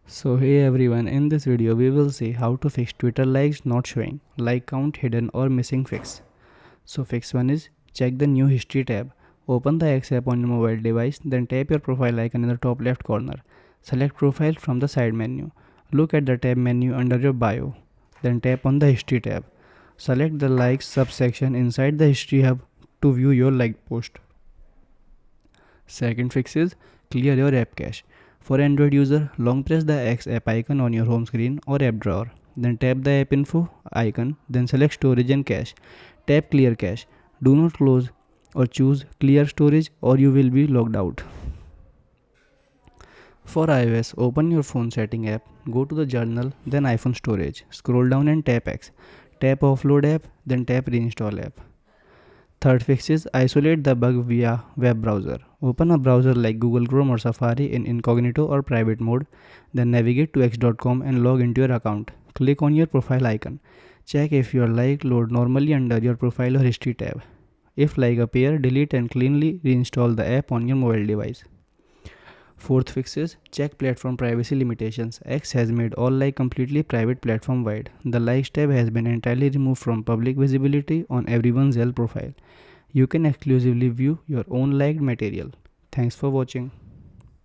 So hey everyone, in this video we will see how to fix Twitter likes not showing, like count hidden or missing fix. So fix 1 is check the new history tab. Open the X app on your mobile device, then tap your profile icon in the top left corner. Select profile from the side menu. Look at the tab menu under your bio. Then tap on the history tab. Select the likes subsection inside the history hub to view your liked post. Second fix is clear your app cache. For Android user, long press the X app icon on your home screen or app drawer. Then tap the app info icon, then select storage and cache. Tap clear cache. Do not close or choose clear storage or you will be logged out. For iOS, open your phone setting app, go to the journal, then iPhone storage. Scroll down and tap X. Tap offload app, then tap reinstall app. Third fix is isolate the bug via web browser. Open a browser like Google Chrome or Safari in incognito or private mode, then navigate to x.com and log into your account. Click on your profile icon. Check if your like load normally under your profile or history tab. If like appear, delete and cleanly reinstall the app on your mobile device. Fourth fix is check platform privacy limitations. X has made all like completely private platform wide. The likes tab has been entirely removed from public visibility on everyone's Zelle profile. You can exclusively view your own liked material. Thanks for watching.